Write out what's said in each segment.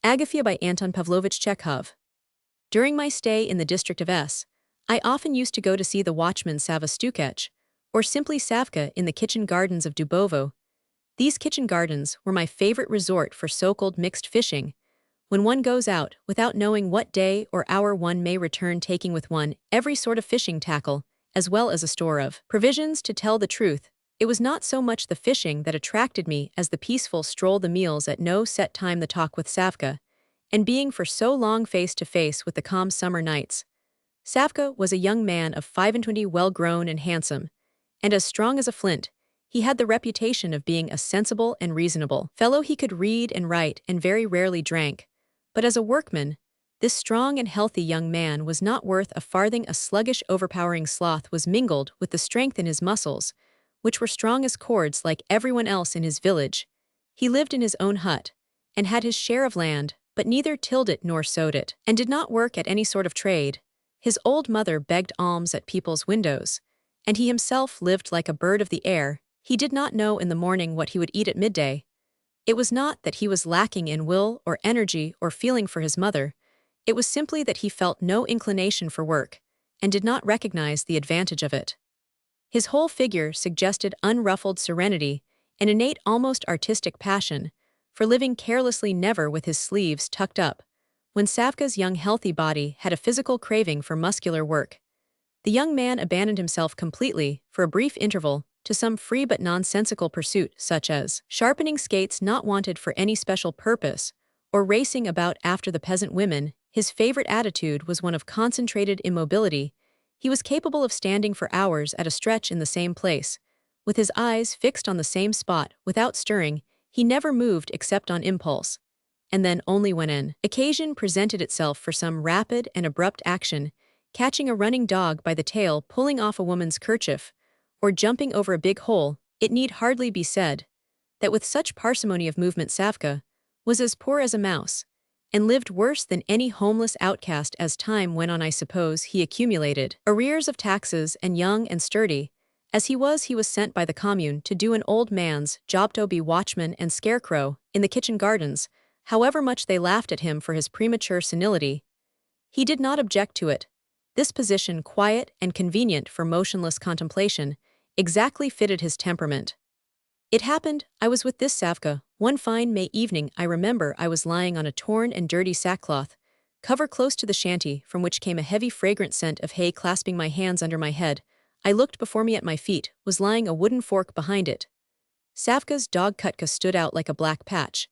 Agafya by Anton Pavlovich Chekhov. During my stay in the district of S, I often used to go to see the watchman Sava Stukech, or simply Savka in the kitchen gardens of Dubovo. These kitchen gardens were my favorite resort for so-called mixed fishing, when one goes out without knowing what day or hour one may return, taking with one every sort of fishing tackle, as well as a store of provisions. To tell the truth, it was not so much the fishing that attracted me as the peaceful stroll, the meals at no set time, the talk with Savka, and being for so long face to face with the calm summer nights. Savka was a young man of 25, well-grown and handsome, and as strong as a flint. He had the reputation of being a sensible and reasonable fellow. He could read and write and very rarely drank, but as a workman, this strong and healthy young man was not worth a farthing. A sluggish, overpowering sloth was mingled with the strength in his muscles, which were strong as cords like everyone else in his village. He lived in his own hut, and had his share of land, but neither tilled it nor sowed it, and did not work at any sort of trade. His old mother begged alms at people's windows, and he himself lived like a bird of the air. He did not know in the morning what he would eat at midday. It was not that he was lacking in will or energy or feeling for his mother. It was simply that he felt no inclination for work, and did not recognize the advantage of it. His whole figure suggested unruffled serenity, an innate, almost artistic passion for living carelessly, never with his sleeves tucked up. When Savka's young healthy body had a physical craving for muscular work, the young man abandoned himself completely, for a brief interval, to some free but nonsensical pursuit, such as sharpening skates not wanted for any special purpose, or racing about after the peasant women. His favorite attitude was one of concentrated immobility. He was capable of standing for hours at a stretch in the same place, with his eyes fixed on the same spot, without stirring. He never moved except on impulse, and then only when an occasion presented itself for some rapid and abrupt action, catching a running dog by the tail, pulling off a woman's kerchief, or jumping over a big hole. It need hardly be said that with such parsimony of movement Savka was as poor as a mouse, and lived worse than any homeless outcast. As time went on, I suppose he accumulated arrears of taxes, and young and sturdy as he was sent by the commune to do an old man's job, to be watchman and scarecrow in the kitchen gardens. However much they laughed at him for his premature senility, he did not object to it. This position, quiet and convenient for motionless contemplation, exactly fitted his temperament. It happened, I was with this Savka one fine May evening. I remember I was lying on a torn and dirty sackcloth cover close to the shanty, from which came a heavy fragrant scent of hay. Clasping my hands under my head, I looked before me. At my feet was lying a wooden fork. Behind it, Savka's dog Kutka stood out like a black patch,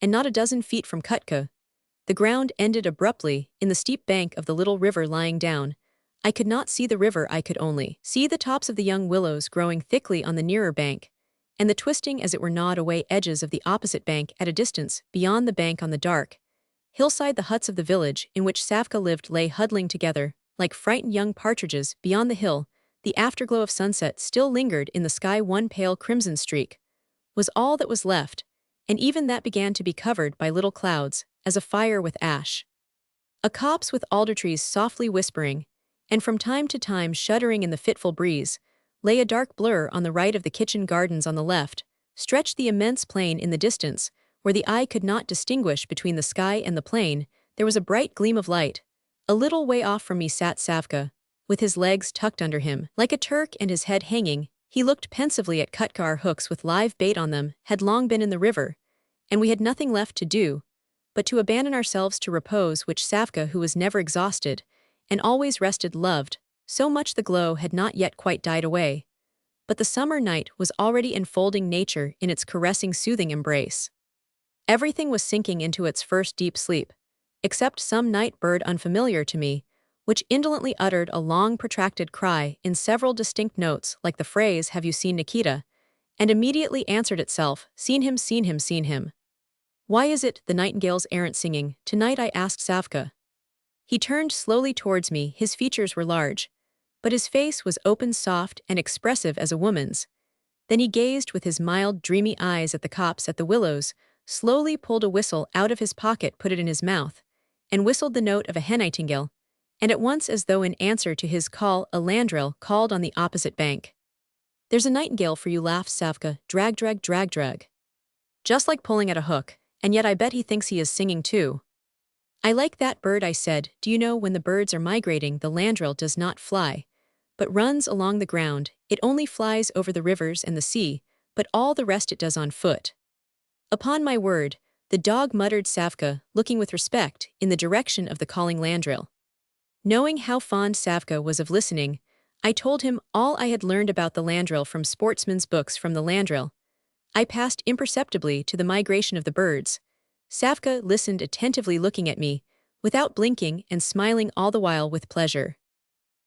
and not a dozen feet from Kutka, the ground ended abruptly in the steep bank of the little river. Lying down, I could not see the river. I could only see the tops of the young willows growing thickly on the nearer bank, and the twisting, as it were gnawed away, edges of the opposite bank. At a distance beyond the bank, on the dark hillside, the huts of the village in which Savka lived lay huddling together like frightened young partridges. Beyond the hill, the afterglow of sunset still lingered in the sky. One pale crimson streak was all that was left, and even that began to be covered by little clouds, as a fire with ash. A copse with alder trees softly whispering, and from time to time shuddering in the fitful breeze, lay a dark blur on the right of the kitchen gardens. On the left stretched the immense plain. In the distance, where the eye could not distinguish between the sky and the plain, there was a bright gleam of light. A little way off from me sat Savka, with his legs tucked under him like a Turk and his head hanging. He looked pensively at Kutka. Our hooks with live bait on them had long been in the river, and we had nothing left to do but to abandon ourselves to repose, which Savka, who was never exhausted and always rested, loved so much. The glow had not yet quite died away, but the summer night was already enfolding nature in its caressing, soothing embrace. Everything was sinking into its first deep sleep, except some night bird unfamiliar to me, which indolently uttered a long protracted cry in several distinct notes, like the phrase, "Have you seen Nikita?" and immediately answered itself, "Seen him, seen him, seen him." "Why is it the nightingales aren't singing tonight?" I asked Savka. He turned slowly towards me. His features were large, but his face was open, soft, and expressive as a woman's. Then he gazed with his mild, dreamy eyes at the copse, at the willows, slowly pulled a whistle out of his pocket, put it in his mouth, and whistled the note of a nightingale, and at once, as though in answer to his call, a landrill called on the opposite bank. "There's a nightingale for you," laughed Savka. "Drag, drag, drag, drag." Just like pulling at a hook, and yet I bet he thinks he is singing too. I like that bird, I said. Do you know when the birds are migrating, the landrill does not fly, but runs along the ground. It only flies over the rivers and the sea, but all the rest it does on foot. Upon my word, the dog muttered Savka, looking with respect in the direction of the calling landrill. Knowing how fond Savka was of listening, I told him all I had learned about the landrill from sportsmen's books. From the landrill, I passed imperceptibly to the migration of the birds. Savka listened attentively, looking at me, without blinking and smiling all the while with pleasure.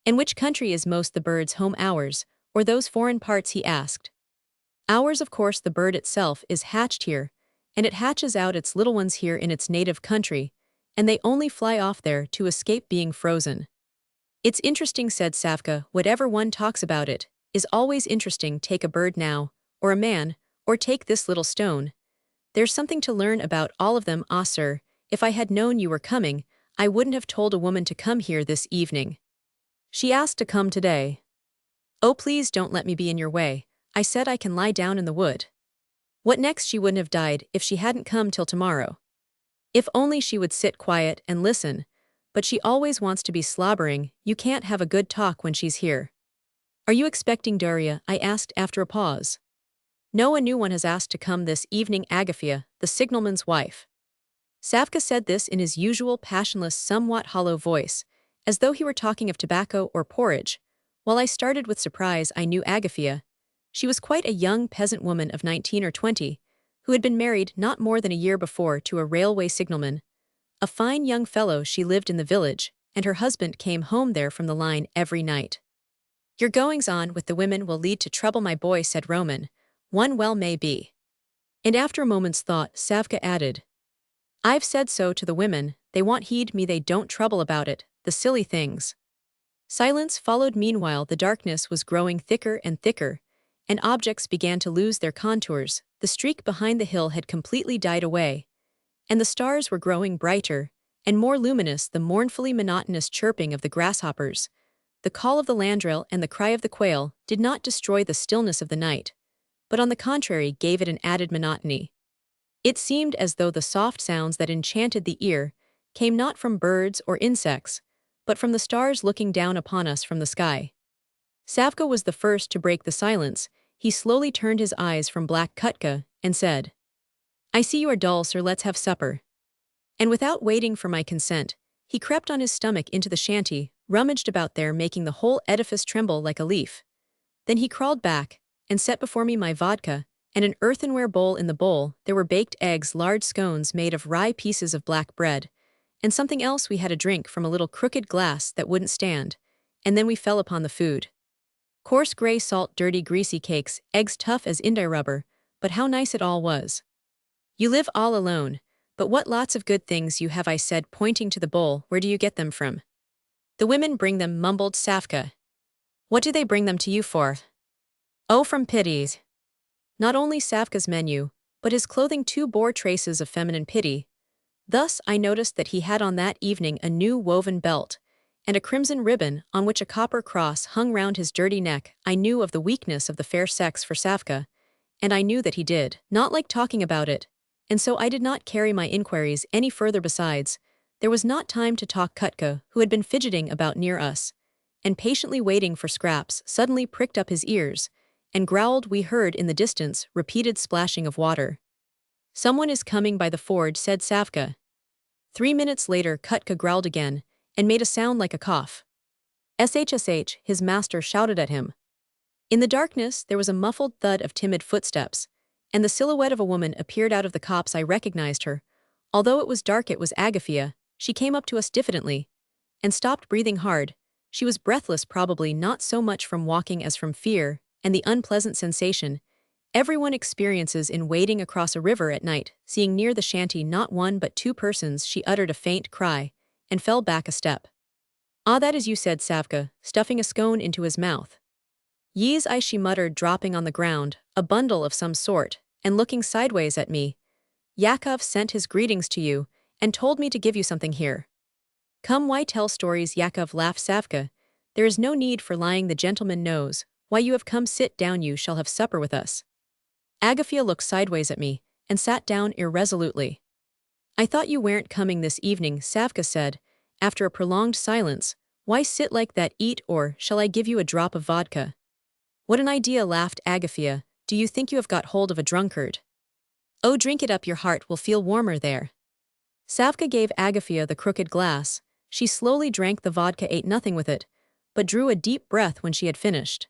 "In which country is most the bird's home, ours, or those foreign parts?" he asked. "Ours, of course. The bird itself is hatched here, and it hatches out its little ones here in its native country, and they only fly off there to escape being frozen." "It's interesting," said Savka. "Whatever one talks about it is always interesting. Take a bird now, or a man, or take this little stone. There's something to learn about all of them. Ah, sir, if I had known you were coming, I wouldn't have told a woman to come here this evening. She asked to come today." "Oh, please don't let me be in your way," I said. "I can lie down in the wood." What next? She wouldn't have died if she hadn't come till tomorrow. If only she would sit quiet and listen, but she always wants to be slobbering. You can't have a good talk when she's here. "Are you expecting Daria?" I asked after a pause. "No, a new one has asked to come this evening, Agafya, the signalman's wife." Savka said this in his usual passionless, somewhat hollow voice, as though he were talking of tobacco or porridge. While I started with surprise, I knew Agafya. She was quite a young peasant woman of 19 or 20, who had been married not more than a year before to a railway signalman. A fine young fellow. She lived in the village, and her husband came home there from the line every night. "Your goings-on with the women will lead to trouble, my boy," said Roman. "One well may be." And after a moment's thought, Savka added, "I've said so to the women. They won't heed me. They don't trouble about it, the silly things." Silence followed. Meanwhile, the darkness was growing thicker and thicker, and objects began to lose their contours. The streak behind the hill had completely died away, and the stars were growing brighter and more luminous. The mournfully monotonous chirping of the grasshoppers, the call of the landrill, and the cry of the quail did not destroy the stillness of the night, but on the contrary gave it an added monotony. It seemed as though the soft sounds that enchanted the ear came not from birds or insects, but from the stars looking down upon us from the sky. Savka was the first to break the silence. He slowly turned his eyes from Black Kutka and said, "I see you are dull, sir. Let's have supper." And without waiting for my consent, he crept on his stomach into the shanty, rummaged about there, making the whole edifice tremble like a leaf. Then he crawled back and set before me my vodka and an earthenware bowl. In the bowl there were baked eggs, large scones made of rye, pieces of black bread, and something else. We had a drink from a little crooked glass that wouldn't stand, and then we fell upon the food. Coarse gray salt, dirty greasy cakes, eggs tough as India rubber, but how nice it all was. "You live all alone, but what lots of good things you have," I said, pointing to the bowl. "Where do you get them from?" "The women bring them," mumbled Savka. "What do they bring them to you for?" "Oh, from pities." Not only Savka's menu, but his clothing too bore traces of feminine pity. Thus I noticed that he had on that evening a new woven belt, and a crimson ribbon on which a copper cross hung round his dirty neck. I knew of the weakness of the fair sex for Savka, and I knew that he did not like talking about it, and so I did not carry my inquiries any further. Besides, there was not time to talk. Kutka, who had been fidgeting about near us and patiently waiting for scraps, suddenly pricked up his ears and growled. We heard in the distance repeated splashing of water. "Someone is coming by the ford," said Savka. 3 minutes later Kutka growled again and made a sound like a cough. "SHSH," his master shouted at him. In the darkness there was a muffled thud of timid footsteps, and the silhouette of a woman appeared out of the copse. I recognized her. Although it was dark, it was Agafya. She came up to us diffidently and stopped, breathing hard. She was breathless, probably not so much from walking as from fear and the unpleasant sensation everyone experiences in wading across a river at night, seeing near the shanty not one but two persons. She uttered a faint cry and fell back a step. "Ah, that is you," said Savka, stuffing a scone into his mouth. "Yes, she muttered, dropping on the ground, a bundle of some sort, and looking sideways at me. "Chekhov sent his greetings to you, and told me to give you something here." "Come, why tell stories?" Chekhov laughed. "Savka, there is no need for lying. The gentleman knows why you have come. Sit down, you shall have supper with us." Agafya looked sideways at me, and sat down irresolutely. I thought you weren't coming this evening, Savka said, after a prolonged silence. Why sit like that? Eat, or shall I give you a drop of vodka? What an idea, laughed Agafya. Do you think you have got hold of a drunkard? Oh, drink it up, your heart will feel warmer there. Savka gave Agafya the crooked glass. She slowly drank the vodka, ate nothing with it, but drew a deep breath when she had finished.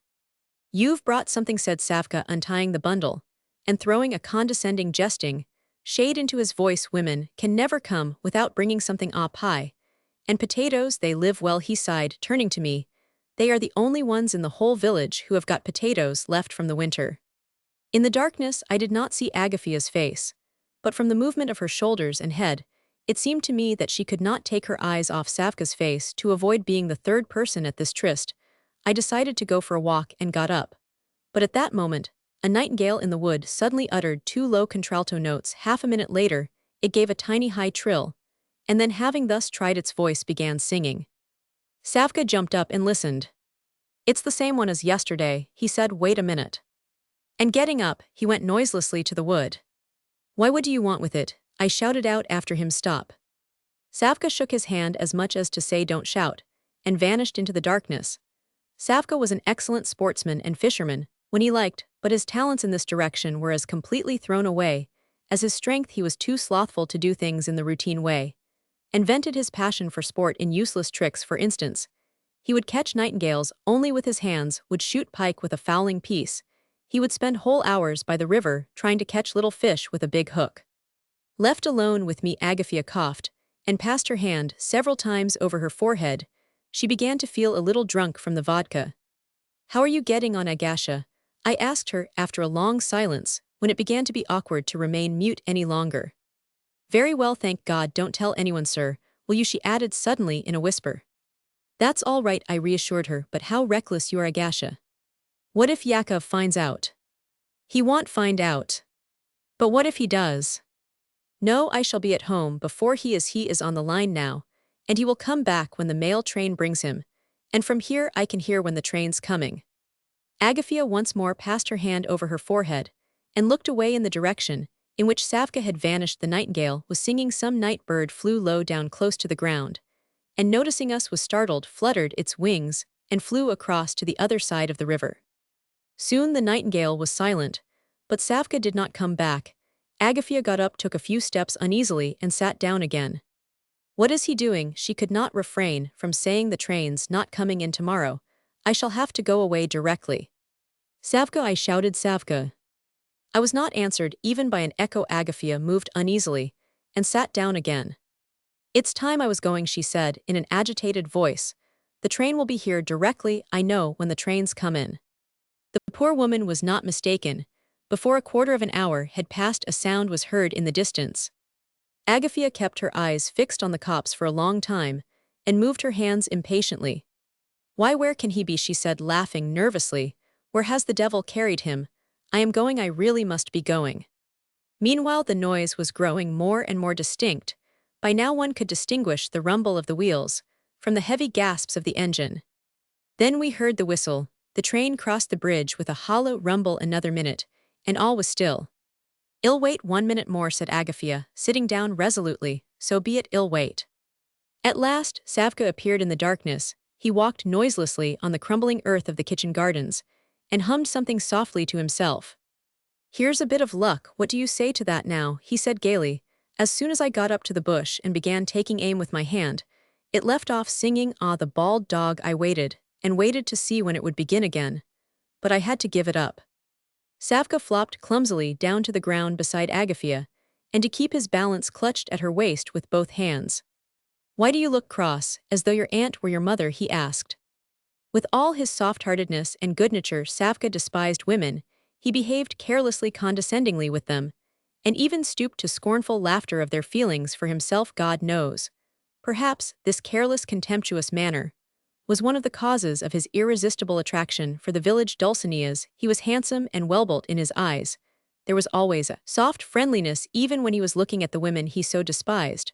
You've brought something, said Savka, untying the bundle, and throwing a condescending jesting shade into his voice. Women can never come without bringing something up high. And potatoes, they live well, he sighed, turning to me. They are the only ones in the whole village who have got potatoes left from the winter. In the darkness, I did not see Agafya's face, but from the movement of her shoulders and head, it seemed to me that she could not take her eyes off Savka's face. To avoid being the third person at this tryst, I decided to go for a walk and got up. But at that moment, a nightingale in the wood suddenly uttered two low contralto notes. Half a minute later, it gave a tiny high trill, and then, having thus tried its voice, began singing. Savka jumped up and listened. It's the same one as yesterday, he said. Wait a minute. And getting up, he went noiselessly to the wood. Why, what do you want with it? I shouted out after him. Stop. Savka shook his hand as much as to say don't shout, and vanished into the darkness. Savka was an excellent sportsman and fisherman when he liked, but his talents in this direction were as completely thrown away as his strength. He was too slothful to do things in the routine way, and vented his passion for sport in useless tricks. For instance, he would catch nightingales only with his hands, would shoot pike with a fowling piece. He would spend whole hours by the river trying to catch little fish with a big hook. Left alone with me, Agafya coughed and passed her hand several times over her forehead. She began to feel a little drunk from the vodka. How are you getting on, Agafya? I asked her after a long silence, when it began to be awkward to remain mute any longer. Very well, thank God. Don't tell anyone, sir, will you? She added suddenly in a whisper. That's all right, I reassured her, but how reckless you are, Agafya. What if Chekhov finds out? He won't find out. But what if he does? No, I shall be at home before he is on the line now, and he will come back when the mail train brings him, and from here I can hear when the train's coming. Agafya once more passed her hand over her forehead and looked away in the direction in which Savka had vanished. The nightingale was singing. Some night bird flew low down close to the ground, and noticing us was startled, fluttered its wings, and flew across to the other side of the river. Soon the nightingale was silent, but Savka did not come back. Agafya got up, took a few steps uneasily, and sat down again. What is he doing? She could not refrain from saying. The train's not coming in tomorrow. I shall have to go away directly. Savka, I shouted. Savka. I was not answered even by an echo. Agafya moved uneasily and sat down again. It's time I was going, she said in an agitated voice. The train will be here directly. I know when the trains come in. The poor woman was not mistaken. Before a quarter of an hour had passed, a sound was heard in the distance. Agafya kept her eyes fixed on the copse for a long time and moved her hands impatiently. Why, where can he be? She said, laughing nervously. Where has the devil carried him? I am going. I really must be going. Meanwhile, the noise was growing more and more distinct. By now one could distinguish the rumble of the wheels from the heavy gasps of the engine. Then we heard the whistle. The train crossed the bridge with a hollow rumble. Another minute, and all was still. I'll wait 1 minute more, said Agafya, sitting down resolutely. So be it, I'll wait. At last, Savka appeared in the darkness. He walked noiselessly on the crumbling earth of the kitchen gardens and hummed something softly to himself. Here's a bit of luck. What do you say to that now? He said gaily. As soon as I got up to the bush and began taking aim with my hand, it left off singing. Ah, the bald dog. I waited and waited to see when it would begin again, but I had to give it up. Savka flopped clumsily down to the ground beside Agafya, and to keep his balance clutched at her waist with both hands. Why do you look cross, as though your aunt were your mother? He asked. With all his soft-heartedness and good nature, Savka despised women. He behaved carelessly, condescendingly with them, and even stooped to scornful laughter of their feelings for himself. God knows. Perhaps this careless, contemptuous manner was one of the causes of his irresistible attraction for the village Dulcineas. He was handsome and well-built in his eyes. There was always a soft friendliness even when he was looking at the women he so despised.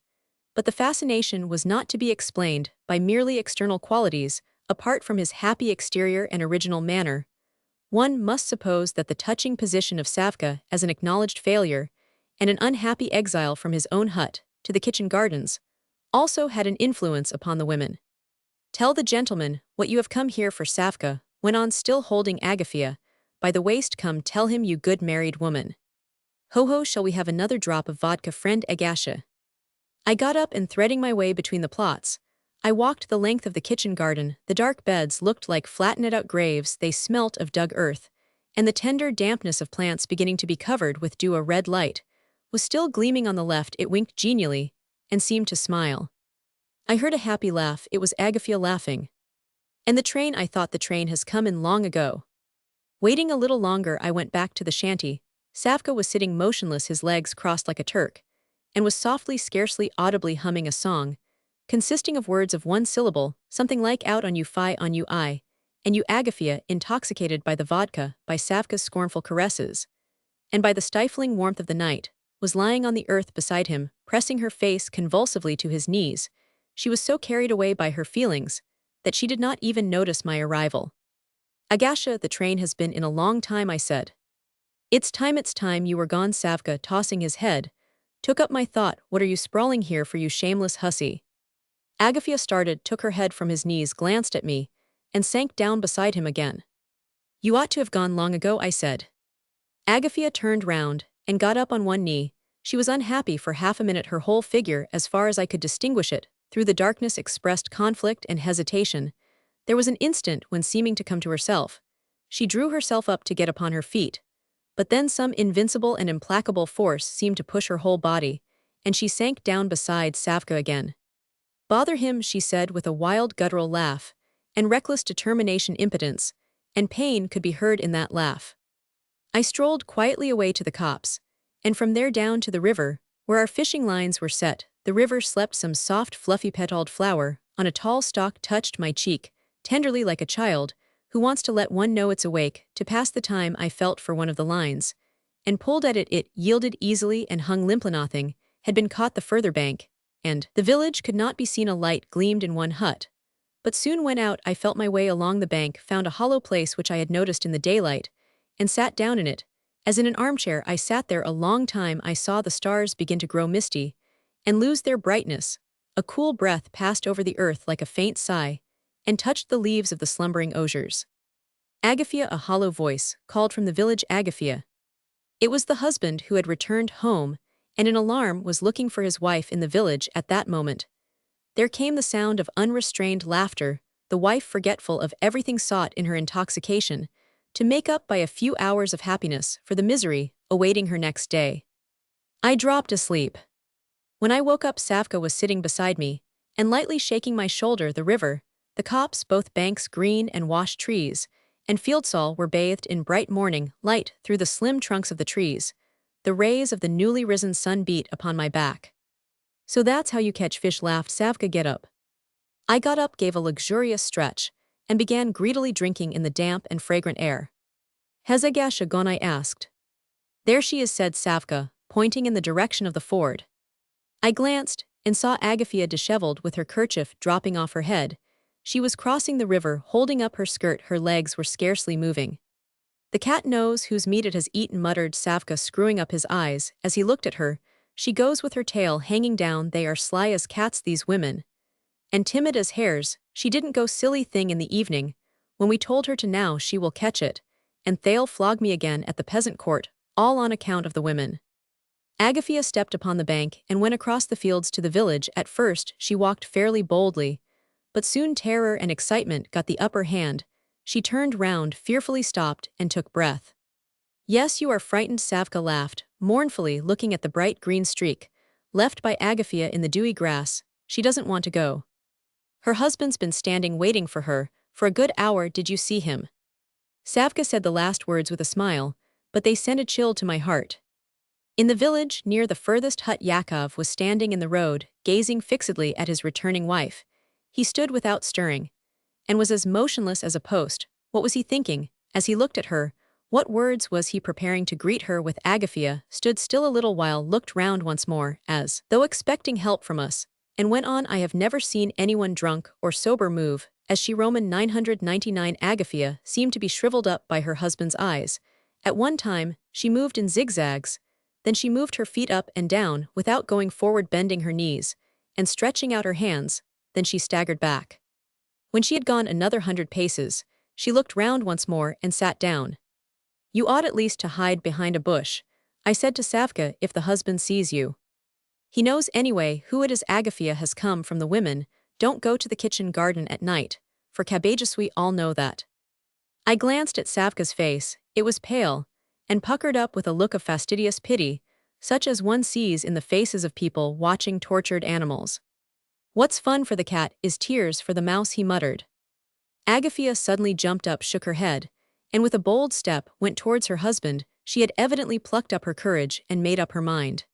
But the fascination was not to be explained by merely external qualities. Apart from his happy exterior and original manner, one must suppose that the touching position of Savka as an acknowledged failure and an unhappy exile from his own hut to the kitchen gardens, also had an influence upon the women. "Tell the gentleman what you have come here for." Savka went on, still holding Agafya by the waist. "Come, tell him, you good married woman." "Ho, shall we have another drop of vodka, friend Agafya?" I got up and, threading my way between the plots, I walked the length of the kitchen garden. The dark beds looked like flattened-out graves. They smelt of dug earth, and the tender dampness of plants beginning to be covered with dew. A red light was still gleaming on the left. It winked genially and seemed to smile. I heard a happy laugh. It was Agafya laughing. "And the train," I thought, "the train has come in long ago." Waiting a little longer, I went back to the shanty. Savka was sitting motionless, his legs crossed like a Turk, and was softly, scarcely audibly humming a song, consisting of words of one syllable, something like "out on you, fi on you, I, and you." Agafya, intoxicated by the vodka, by Savka's scornful caresses, and by the stifling warmth of the night, was lying on the earth beside him, pressing her face convulsively to his knees. She was so carried away by her feelings that she did not even notice my arrival. "Agafya, the train has been in a long time," I said. It's time you were gone." Savka, tossing his head, took up my thought. "What are you sprawling here for, you shameless hussy?" Agafya started, took her head from his knees, glanced at me, and sank down beside him again. "You ought to have gone long ago," I said. Agafya turned round and got up on one knee. She was unhappy for half a minute. Her whole figure, as far as I could distinguish it through the darkness, expressed conflict and hesitation. There was an instant when, seeming to come to herself, she drew herself up to get upon her feet, but then some invincible and implacable force seemed to push her whole body, and she sank down beside Savka again. "Bother him," she said with a wild guttural laugh, and reckless determination. Impotence and pain could be heard in that laugh. I strolled quietly away to the copse, and from there down to the river, where our fishing lines were set. The river slept. Some soft, fluffy petaled flower on a tall stalk touched my cheek, tenderly, like a child who wants to let one know it's awake. To pass the time, I felt for one of the lines, and pulled at it. It yielded easily and hung limp. Nothing had been caught the further bank, and the village could not be seen. A light gleamed in one hut, but soon went out. I felt my way along the bank, found a hollow place which I had noticed in the daylight, and sat down in it. As in an armchair, I sat there a long time. I saw the stars begin to grow misty and lose their brightness. A cool breath passed over the earth like a faint sigh, and touched the leaves of the slumbering osiers. "Agafya," a hollow voice called from the village. "Agafya." It was the husband, who had returned home, and in alarm was looking for his wife in the village. At that moment, there came the sound of unrestrained laughter. The wife, forgetful of everything, sought in her intoxication to make up by a few hours of happiness for the misery awaiting her next day. I dropped asleep. When I woke up, Savka was sitting beside me, and lightly shaking my shoulder. The river, the copse, both banks, green and washed trees, and fieldsall were bathed in bright morning light through the slim trunks of the trees. The rays of the newly risen sun beat upon my back. "So that's how you catch fish," laughed Savka. "Get up." I got up, gave a luxurious stretch, and began greedily drinking in the damp and fragrant air. "Has Agafya gone?" I asked. "There she is," said Savka, pointing in the direction of the ford. I glanced and saw Agafya, disheveled, with her kerchief dropping off her head. She was crossing the river, holding up her skirt. Her legs were scarcely moving. "The cat knows whose meat it has eaten," muttered Savka, screwing up his eyes as he looked at her. "She goes with her tail hanging down. They are sly as cats, these women, and timid as hares. She didn't go, silly thing, in the evening when we told her to. Now she will catch it, and they'll flog me again at the peasant court, all on account of the women." Agafya stepped upon the bank and went across the fields to the village. At first she walked fairly boldly, but soon terror and excitement got the upper hand. She turned round, fearfully stopped, and took breath. "Yes, you are frightened," Savka laughed, mournfully, looking at the bright green streak left by Agafya in the dewy grass. "She doesn't want to go. Her husband's been standing waiting for her for a good hour. Did you see him?" Savka said the last words with a smile, but they sent a chill to my heart. In the village, near the furthest hut, Chekhov was standing in the road, gazing fixedly at his returning wife. He stood without stirring, and was as motionless as a post. What was he thinking as he looked at her? What words was he preparing to greet her with? Agafya stood still a little while, looked round once more, as though expecting help from us, and went on. "I have never seen anyone drunk or sober move as she." Roman 999. Agafya seemed to be shriveled up by her husband's eyes. At one time, she moved in zigzags, Then she moved her feet up and down without going forward, bending her knees and stretching out her hands. Then she staggered back. When she had gone another 100 paces, she looked round once more and sat down. You ought at least to hide behind a bush, I said to Savka, if the husband sees you. He knows anyway who it is. Agafya has come from the women. Don't go to the kitchen garden at night, for cabbages, we all know that. I glanced at Savka's face. It was pale and puckered up with a look of fastidious pity, such as one sees in the faces of people watching tortured animals. What's fun for the cat is tears for the mouse, he muttered. Agafya suddenly jumped up, shook her head, and with a bold step went towards her husband. She had evidently plucked up her courage and made up her mind.